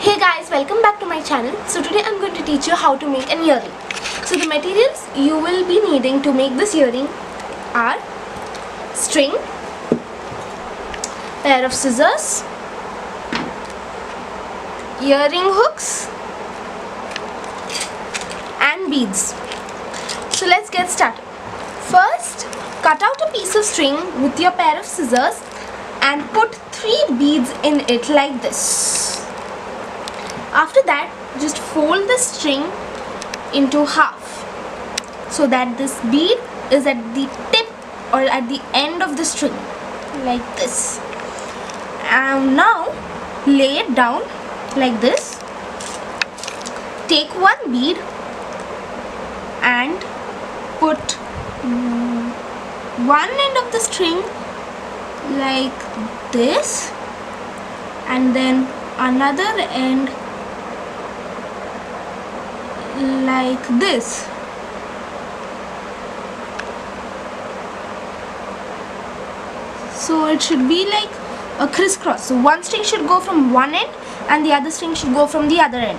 Hey guys, welcome back to my channel. So today I'm going to teach you how to make an earring. So the materials you will be needing to make this earring are string, pair of scissors, earring hooks and beads. So let's get started. First, cut out a piece of string with your pair of scissors and put 3 beads in it like this. After that, just fold the string into half so that this bead is at the tip or at the end of the string like this. And now lay it down like this. Take one bead and put one end of the string like this and then another end like this. So it should be like a crisscross. So one string should go from one end and the other string should go from the other end.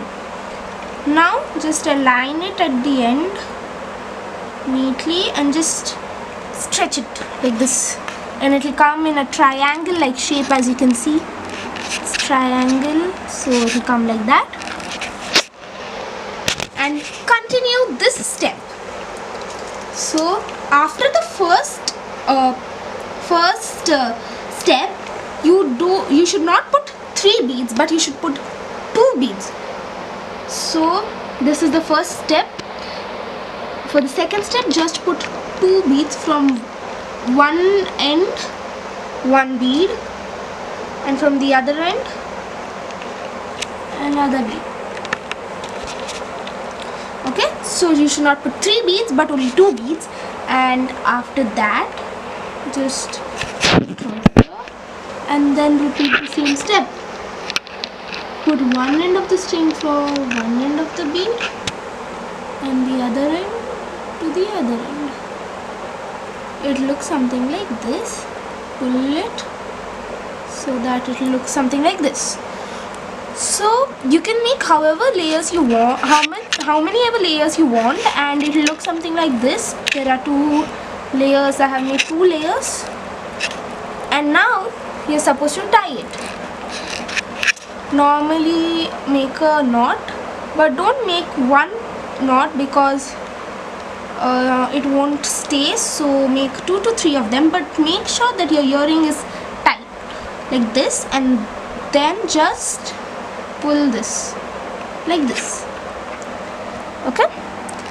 Now just align it at the end neatly and just stretch it like this, and it will come in a triangle like shape. As you can see, it's triangle, so it will come like that. And continue this step. So after the first step, you should not put 3 beads, but you should put 2 beads. So this is the first step. For the second step, just put 2 beads from one end, 1 bead, and from the other end another bead. Okay, so you should not put 3 beads but only 2 beads. And after that, just from here and then repeat the same step. Put one end of the string for one end of the bead and the other end to the other end. It looks something like this. Pull it so that it will look something like this. So you can make however layers you want, how many ever layers you want, and it will look something like this. There are 2 layers. I have made 2 layers, and now you're supposed to tie it. Normally make a knot, but don't make one knot because it won't stay. So make 2 to 3 of them, but make sure that your earring is tight like this, and then just pull this like this. Okay,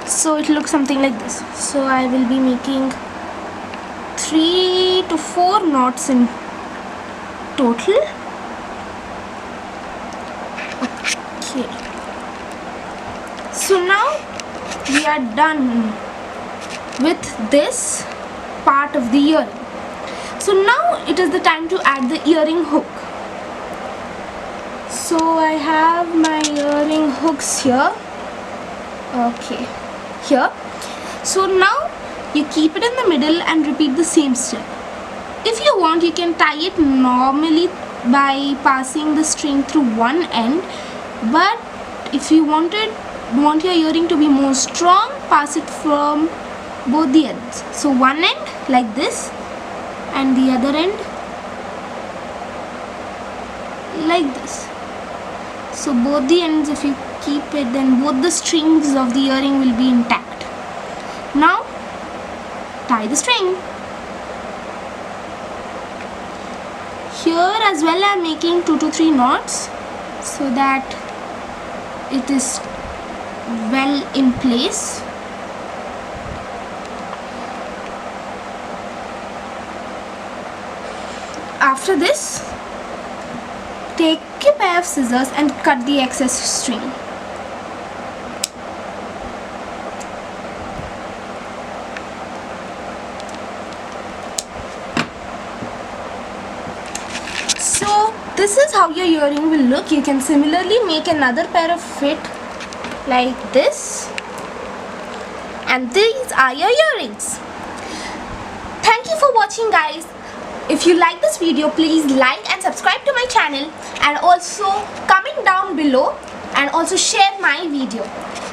so it looks something like this. So I will be making 3 to 4 knots in total. Okay, so now we are done with this part of the earring. So now it is the time to add the earring hook. So I have my earring hooks here. Okay, here. So now you keep it in the middle and repeat the same step. If you want, you can tie it normally by passing the string through one end, but if you want your earring to be more strong, pass it from both the ends. So one end like this and the other end like this. So both the ends, if you keep it, then both the strings of the earring will be intact. Now tie the string. Here as well I am making 2 to 3 knots so that it is well in place. After this, take a pair of scissors and cut the excess string. So this is how your earring will look. You can similarly make another pair of it like this, and these are your earrings. Thank you for watching, guys. If you like this video, please like and subscribe to my channel, and also comment comment down below and also share my video.